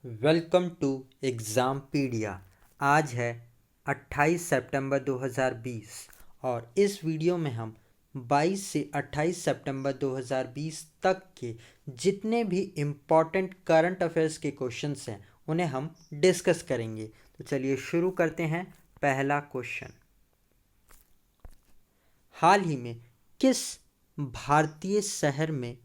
Welcome to एग्ज़ामपीडिया। आज है 28 सितंबर 2020 और इस वीडियो में हम 22 से 28 सितंबर 2020 तक के जितने भी इम्पॉर्टेंट करंट अफेयर्स के क्वेश्चंस हैं उन्हें हम डिस्कस करेंगे। तो चलिए शुरू करते हैं। पहला क्वेश्चन, हाल ही में किस भारतीय शहर में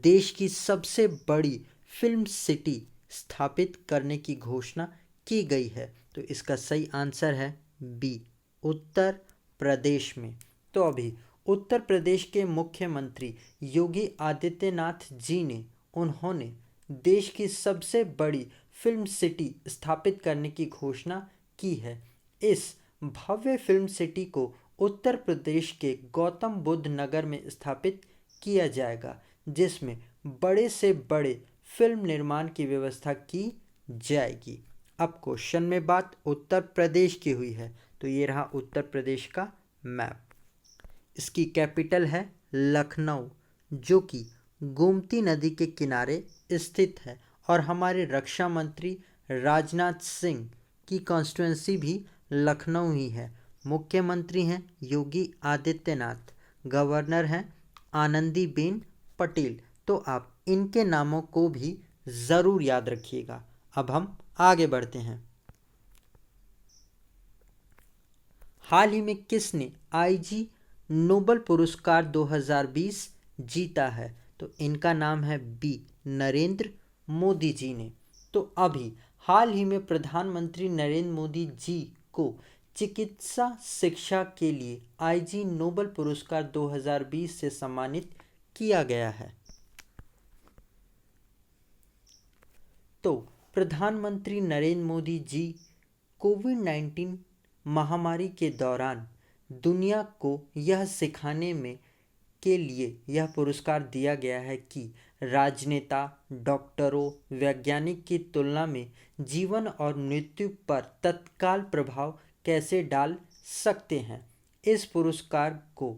देश की सबसे बड़ी फिल्म सिटी स्थापित करने की घोषणा की गई है? तो इसका सही आंसर है बी, उत्तर प्रदेश में। तो अभी उत्तर प्रदेश के मुख्यमंत्री योगी आदित्यनाथ जी ने उन्होंने देश की सबसे बड़ी फिल्म सिटी स्थापित करने की घोषणा की है। इस भव्य फिल्म सिटी को उत्तर प्रदेश के गौतम बुद्ध नगर में स्थापित किया जाएगा, जिसमें बड़े से बड़े फिल्म निर्माण की व्यवस्था की जाएगी। अब क्वेश्चन में बात उत्तर प्रदेश की हुई है, तो ये रहा उत्तर प्रदेश का मैप। इसकी कैपिटल है लखनऊ, जो कि गोमती नदी के किनारे स्थित है। और हमारे रक्षा मंत्री राजनाथ सिंह की कॉन्स्टिट्यूंसी भी लखनऊ ही है। मुख्यमंत्री हैं योगी आदित्यनाथ, गवर्नर हैं आनंदीबेन पटेल। तो आप इनके नामों को भी ज़रूर याद रखिएगा। अब हम आगे बढ़ते हैं। हाल ही में किसने आईजी नोबेल पुरस्कार 2020 जीता है? तो इनका नाम है बी, नरेंद्र मोदी जी ने। तो अभी हाल ही में प्रधानमंत्री नरेंद्र मोदी जी को चिकित्सा शिक्षा के लिए आईजी नोबेल पुरस्कार 2020 से सम्मानित किया गया है। तो प्रधानमंत्री नरेंद्र मोदी जी कोविड-19 महामारी के दौरान दुनिया को यह सिखाने में के लिए यह पुरस्कार दिया गया है कि राजनेता, डॉक्टरों, वैज्ञानिक की तुलना में जीवन और मृत्यु पर तत्काल प्रभाव कैसे डाल सकते हैं। इस पुरस्कार को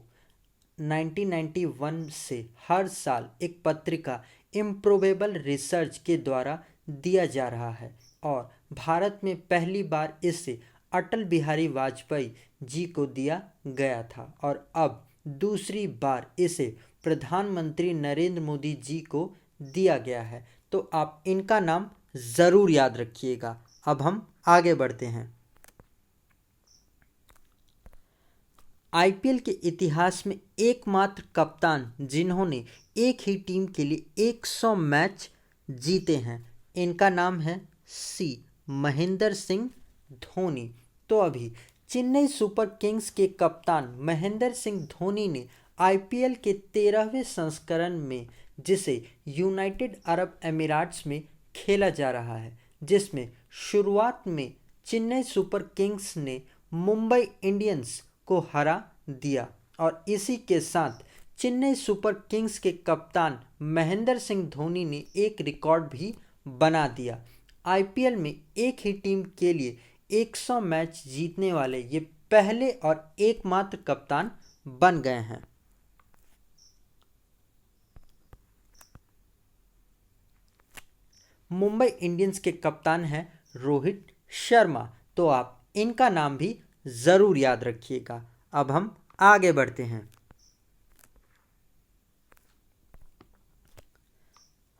1991 से हर साल एक पत्रिका इम्प्रोबेबल रिसर्च के द्वारा दिया जा रहा है और भारत में पहली बार इसे अटल बिहारी वाजपेयी जी को दिया गया था और अब दूसरी बार इसे प्रधानमंत्री नरेंद्र मोदी जी को दिया गया है। तो आप इनका नाम ज़रूर याद रखिएगा। अब हम आगे बढ़ते हैं। आईपीएल के इतिहास में एकमात्र कप्तान जिन्होंने एक ही टीम के लिए 100 मैच जीते हैं, इनका नाम है सी, महेंद्र सिंह धोनी। तो अभी चेन्नई सुपर किंग्स के कप्तान महेंद्र सिंह धोनी ने आईपीएल के 13वें संस्करण में, जिसे यूनाइटेड अरब अमीरात्स में खेला जा रहा है, जिसमें शुरुआत में चेन्नई सुपर किंग्स ने मुंबई इंडियंस को हरा दिया और इसी के साथ चेन्नई सुपर किंग्स के कप्तान महेंद्र सिंह धोनी ने एक रिकॉर्ड भी बना दिया। आईपीएल में एक ही टीम के लिए 100 मैच जीतने वाले ये पहले और एकमात्र कप्तान बन गए हैं। मुंबई इंडियंस के कप्तान हैं रोहित शर्मा। तो आप इनका नाम भी ज़रूर याद रखिएगा। अब हम आगे बढ़ते हैं।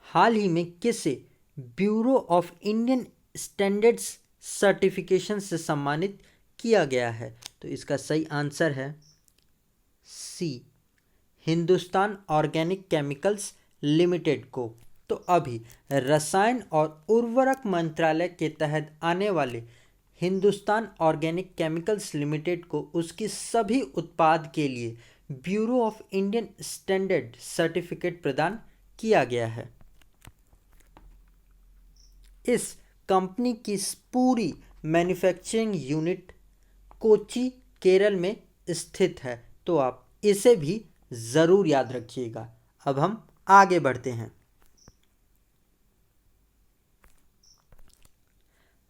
हाल ही में किसे bureau of Indian standards certification से सम्मानित किया गया है? तो इसका सही आंसर है सी, हिंदुस्तान ऑर्गेनिक केमिकल्स लिमिटेड को। तो अभी रसायन और उर्वरक मंत्रालय के तहत आने वाले हिंदुस्तान ऑर्गेनिक केमिकल्स लिमिटेड को उसकी सभी उत्पाद के लिए bureau of Indian standard certificate प्रदान किया गया है। इस कंपनी की पूरी मैन्युफैक्चरिंग यूनिट कोच्चि, केरल में स्थित है। तो आप इसे भी ज़रूर याद रखिएगा। अब हम आगे बढ़ते हैं।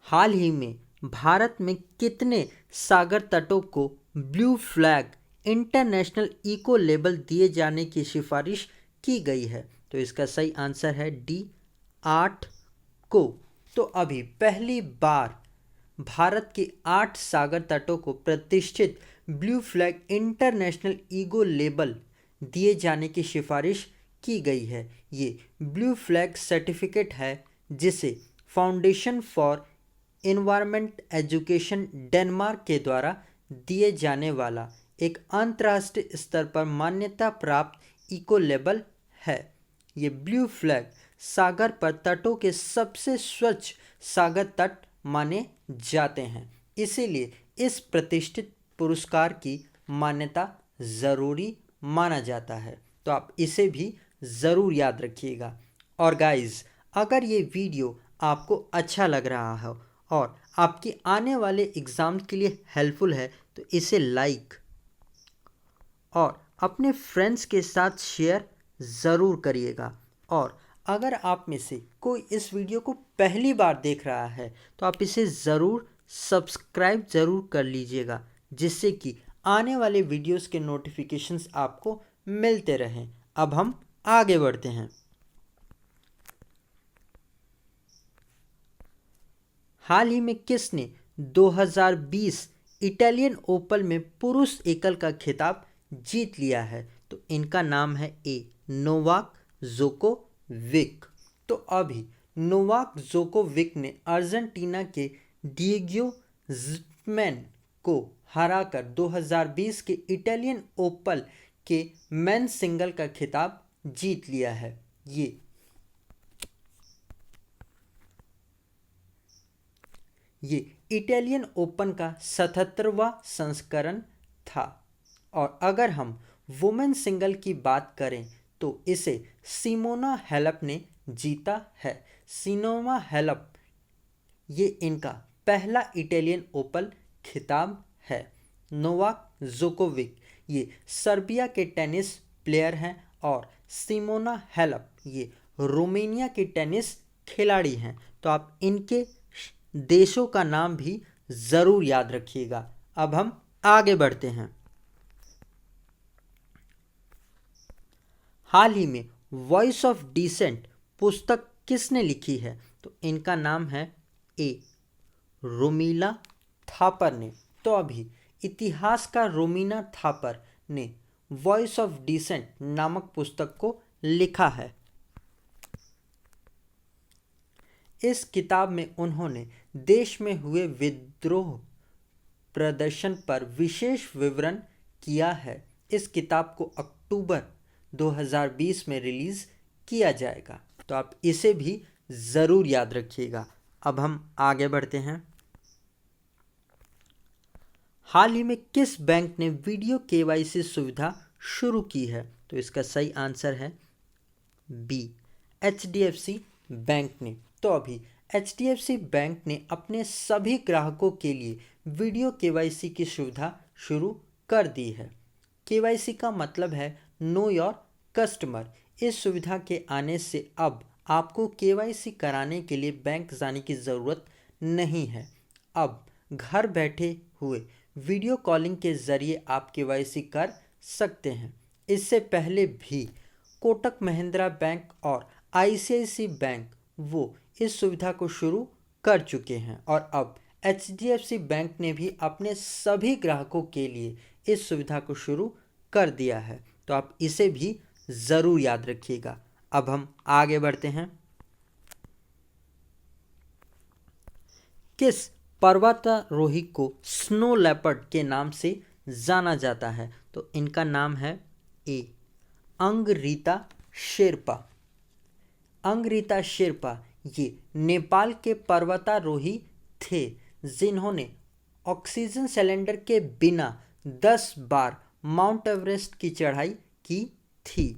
हाल ही में भारत में कितने सागर तटों को blue flag international eco label दिए जाने की सिफारिश की गई है? तो इसका सही आंसर है डी, 8 को। तो अभी पहली बार भारत के 8 सागर तटों को प्रतिष्ठित blue flag international eco label दिए जाने की सिफारिश की गई है। ये ब्लू फ्लैग सर्टिफिकेट है जिसे foundation for environment education Denmark के द्वारा दिए जाने वाला एक अंतर्राष्ट्रीय स्तर पर मान्यता प्राप्त इको लेबल है। ये ब्लू फ्लैग सागर पर तटों के सबसे स्वच्छ सागर तट माने जाते हैं, इसीलिए इस प्रतिष्ठित पुरस्कार की मान्यता ज़रूरी माना जाता है। तो आप इसे भी ज़रूर याद रखिएगा। और गाइस, अगर ये वीडियो आपको अच्छा लग रहा हो और आपकी आने वाले एग्ज़ाम के लिए हेल्पफुल है तो इसे लाइक और अपने फ्रेंड्स के साथ शेयर ज़रूर करिएगा। और अगर आप में से कोई इस वीडियो को पहली बार देख रहा है तो आप इसे ज़रूर सब्सक्राइब ज़रूर कर लीजिएगा, जिससे कि आने वाले वीडियोस के नोटिफिकेशंस आपको मिलते रहें। अब हम आगे बढ़ते हैं। हाल ही में किसने 2020 इटालियन ओपन में पुरुष एकल का खिताब जीत लिया है? तो इनका नाम है नोवाक जोकोविक। तो अभी नोवाक जोकोविक ने अर्जेंटीना के डिएगो ज़िटमैन को हराकर 2020 के इटालियन ओपन के मेंस सिंगल का खिताब जीत लिया है। ये इटालियन ओपन का 77वां संस्करण था। और अगर हम वुमेन सिंगल की बात करें तो इसे सिमोना हैलेप ने जीता है। सिमोना हैलेप ये इनका पहला इटालियन ओपन खिताब है। नोवाक जोकोविक ये सर्बिया के टेनिस प्लेयर हैं और सिमोना हैलेप ये रोमानिया के टेनिस खिलाड़ी हैं। तो आप इनके देशों का नाम भी ज़रूर याद रखिएगा। अब हम आगे बढ़ते हैं। हाल ही में वॉइस ऑफ डिसेंट पुस्तक किसने लिखी है? तो इनका नाम है रोमिला थापर ने। तो अभी इतिहासकार रोमिला थापर ने वॉइस ऑफ डिसेंट नामक पुस्तक को लिखा है। इस किताब में उन्होंने देश में हुए विद्रोह प्रदर्शन पर विशेष विवरण किया है। इस किताब को अक्टूबर 2020 में रिलीज़ किया जाएगा। तो आप इसे भी ज़रूर याद रखिएगा। अब हम आगे बढ़ते हैं। हाल ही में किस बैंक ने वीडियो केवाईसी सुविधा शुरू की है? तो इसका सही आंसर है बी, HDFC बैंक ने। तो अभी HDFC बैंक ने अपने सभी ग्राहकों के लिए वीडियो केवाईसी की सुविधा शुरू कर दी है। केवाईसी का मतलब है नो योर कस्टमर। इस सुविधा के आने से अब आपको केवाईसी कराने के लिए बैंक जाने की ज़रूरत नहीं है। अब घर बैठे हुए वीडियो कॉलिंग के ज़रिए आप केवाईसी कर सकते हैं। इससे पहले भी कोटक महिंद्रा बैंक और ICICI बैंक वो इस सुविधा को शुरू कर चुके हैं और अब HDFC बैंक ने भी अपने सभी ग्राहकों के लिए इस सुविधा को शुरू कर दिया है। तो आप इसे भी ज़रूर याद रखिएगा। अब हम आगे बढ़ते हैं। किस पर्वतारोही को स्नो लेपर्ड के नाम से जाना जाता है? तो इनका नाम है अंगरीता शेरपा। अंगरीता शेरपा ये नेपाल के पर्वतारोही थे जिन्होंने ऑक्सीजन सिलेंडर के बिना 10 बार माउंट एवरेस्ट की चढ़ाई की थी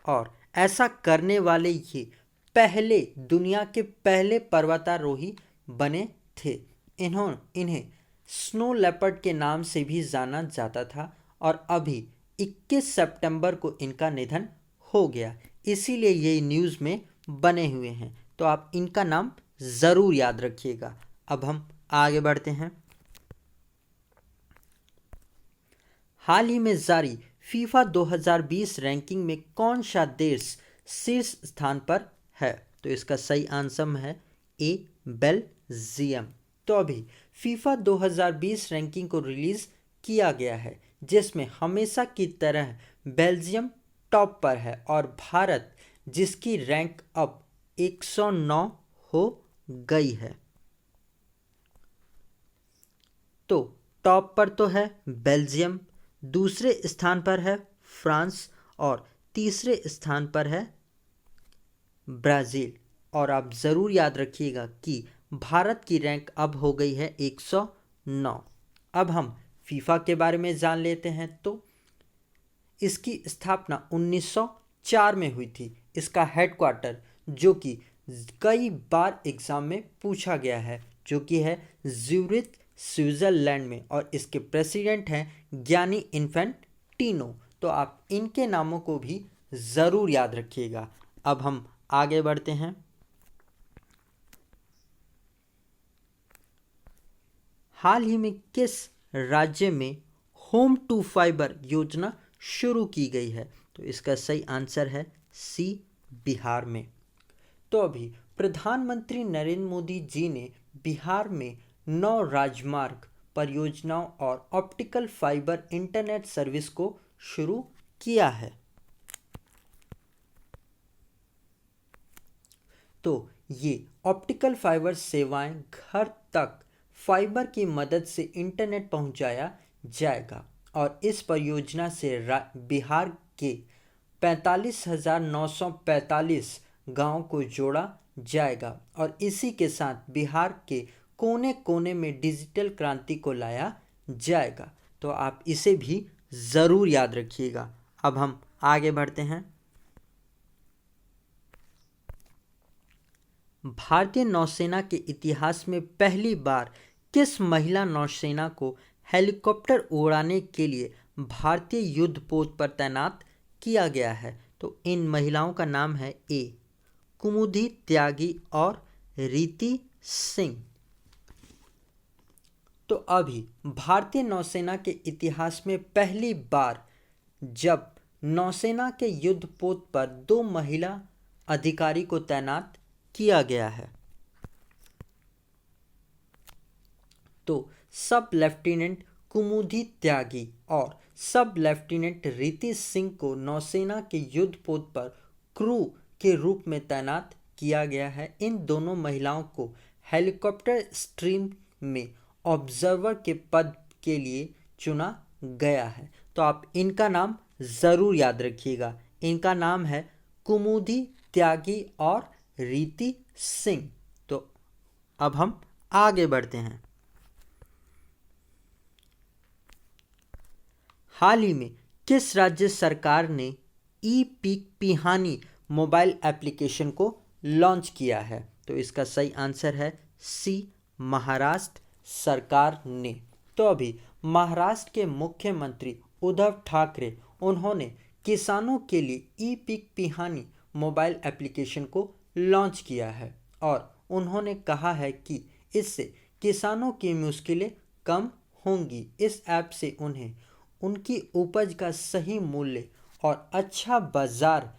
और ऐसा करने वाले ये पहले दुनिया के पहले पर्वतारोही बने थे। इन्हें स्नो लेपर्ड के नाम से भी जाना जाता था और अभी 21 सितंबर को इनका निधन हो गया, इसीलिए ये न्यूज़ में बने हुए हैं। तो आप इनका नाम ज़रूर याद रखिएगा। अब हम आगे बढ़ते हैं। हाल ही में जारी फीफा 2020 रैंकिंग में कौन सा देश शीर्ष स्थान पर है। तो इसका सही आंसर है ए, बेल्जियम। तो अभी फीफा 2020 रैंकिंग को रिलीज किया गया है, जिसमें हमेशा की तरह बेल्जियम टॉप पर है और भारत, जिसकी रैंक अब 109 हो गई है। तो टॉप पर तो है बेल्जियम, दूसरे स्थान पर है फ्रांस और तीसरे स्थान पर है ब्राज़ील। और आप ज़रूर याद रखिएगा कि भारत की रैंक अब हो गई है 109। अब हम फीफा के बारे में जान लेते हैं। तो इसकी स्थापना 1904 में हुई थी। इसका हेडक्वार्टर, जो कि कई बार एग्जाम में पूछा गया है, जो कि है ज्यूरिख, स्विट्जरलैंड में, और इसके प्रेसिडेंट हैं गियानी इन्फेंटिनो। तो आप इनके नामों को भी ज़रूर याद रखिएगा। अब हम आगे बढ़ते हैं। हाल ही में किस राज्य में होम टू फाइबर योजना शुरू की गई है? तो इसका सही आंसर है सी, बिहार में। तो अभी प्रधानमंत्री नरेंद्र मोदी जी ने बिहार में 9 राजमार्ग परियोजनाओं और ऑप्टिकल फाइबर इंटरनेट सर्विस को शुरू किया है। तो ये ऑप्टिकल फाइबर सेवाएं घर तक फाइबर की मदद से इंटरनेट पहुंचाया जाएगा और इस परियोजना से बिहार के 45,945 गांवों को जोड़ा जाएगा और इसी के साथ बिहार के कोने कोने में डिजिटल क्रांति को लाया जाएगा। तो आप इसे भी ज़रूर याद रखिएगा। अब हम आगे बढ़ते हैं। भारतीय नौसेना के इतिहास में पहली बार किस महिला नौसेना को हेलीकॉप्टर उड़ाने के लिए भारतीय युद्धपोत पर तैनात किया गया है? तो इन महिलाओं का नाम है ए, कुमुदी त्यागी और रीति सिंह। तो अभी भारतीय नौसेना के इतिहास में पहली बार जब नौसेना के युद्धपोत पर 2 महिला अधिकारी को तैनात किया गया है। तो सब लेफ्टिनेंट कुमुदी त्यागी और सब लेफ्टिनेंट रीति सिंह को नौसेना के युद्धपोत पर क्रू के रूप में तैनात किया गया है। इन दोनों महिलाओं को हेलीकॉप्टर स्ट्रीम में ऑब्जर्वर के पद के लिए चुना गया है। तो आप इनका नाम ज़रूर याद रखिएगा। इनका नाम है कुमुदी त्यागी और रीति सिंह। तो अब हम आगे बढ़ते हैं। हाल ही में किस राज्य सरकार ने ई पीक पिहानी मोबाइल एप्लीकेशन को लॉन्च किया है? तो इसका सही आंसर है सी, महाराष्ट्र सरकार ने। तो अभी महाराष्ट्र के मुख्यमंत्री उद्धव ठाकरे, उन्होंने किसानों के लिए ई पीक पिहानी मोबाइल एप्लीकेशन को लॉन्च किया है और उन्होंने कहा है कि इससे किसानों की मुश्किलें कम होंगी। इस ऐप से उन्हें उनकी उपज का सही मूल्य और अच्छा बाजार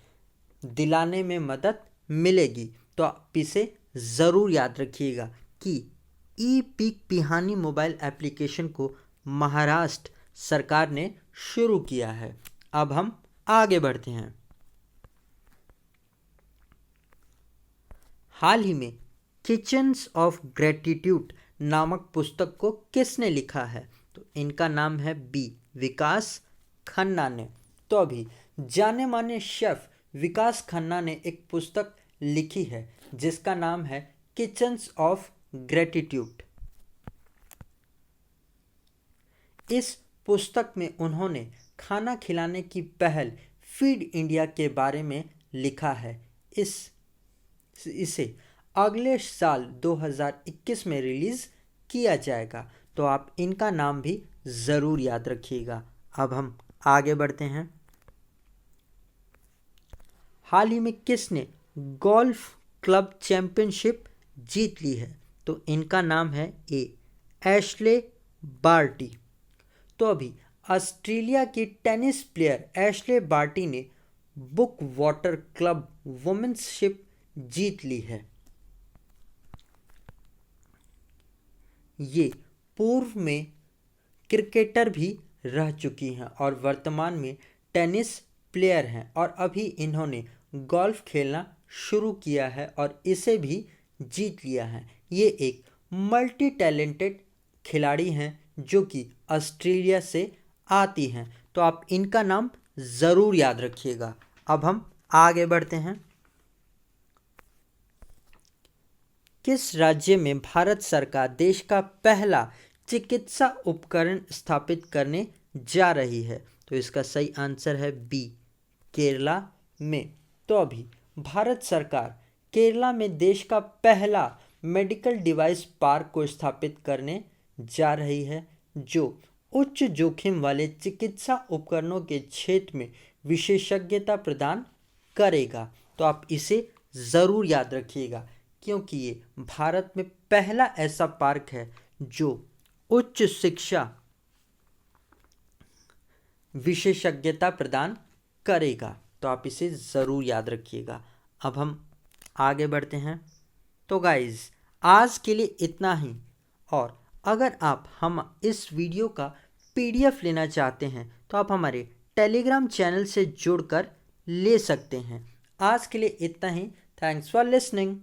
दिलाने में मदद मिलेगी। तो आप इसे ज़रूर याद रखिएगा कि ई पीक पिहानी मोबाइल एप्लीकेशन को महाराष्ट्र सरकार ने शुरू किया है। अब हम आगे बढ़ते हैं। हाल ही में किचन्स ऑफ ग्रेटिट्यूड नामक पुस्तक को किसने लिखा है? तो इनका नाम है बी, विकास खन्ना ने। तो अभी जाने माने शेफ विकास खन्ना ने एक पुस्तक लिखी है जिसका नाम है किचन्स ऑफ ग्रेटिट्यूड। इस पुस्तक में उन्होंने खाना खिलाने की पहल फीड इंडिया के बारे में लिखा है। इसे अगले साल 2021 में रिलीज़ किया जाएगा। तो आप इनका नाम भी ज़रूर याद रखिएगा। अब हम आगे बढ़ते हैं। हाल ही में किसने गोल्फ क्लब चैंपियनशिप जीत ली है? तो इनका नाम है ए, एशले बार्टी। तो अभी ऑस्ट्रेलिया की टेनिस प्लेयर एशले बार्टी ने बुक वाटर क्लब वुमेन्सशिप जीत ली है। ये पूर्व में क्रिकेटर भी रह चुकी हैं और वर्तमान में टेनिस प्लेयर हैं, और अभी इन्होंने गोल्फ खेलना शुरू किया है और इसे भी जीत लिया है। ये एक मल्टी टैलेंटेड खिलाड़ी हैं जो कि ऑस्ट्रेलिया से आती हैं, तो आप इनका नाम ज़रूर याद रखिएगा। अब हम आगे बढ़ते हैं। किस राज्य में भारत सरकार देश का पहला चिकित्सा उपकरण स्थापित करने जा रही है? तो इसका सही आंसर है बी, केरला में। तो अभी भारत सरकार केरला में देश का पहला मेडिकल डिवाइस पार्क को स्थापित करने जा रही है, जो उच्च जोखिम वाले चिकित्सा उपकरणों के क्षेत्र में विशेषज्ञता प्रदान करेगा। तो आप इसे ज़रूर याद रखिएगा, क्योंकि ये भारत में पहला ऐसा पार्क है जो उच्च शिक्षा विशेषज्ञता प्रदान करेगा। तो आप इसे ज़रूर याद रखिएगा। अब हम आगे बढ़ते हैं। तो गाइज़, आज के लिए इतना ही, और अगर आप हम इस वीडियो का PDF लेना चाहते हैं तो आप हमारे टेलीग्राम चैनल से जुड़कर ले सकते हैं। आज के लिए इतना ही। Thanks for listening.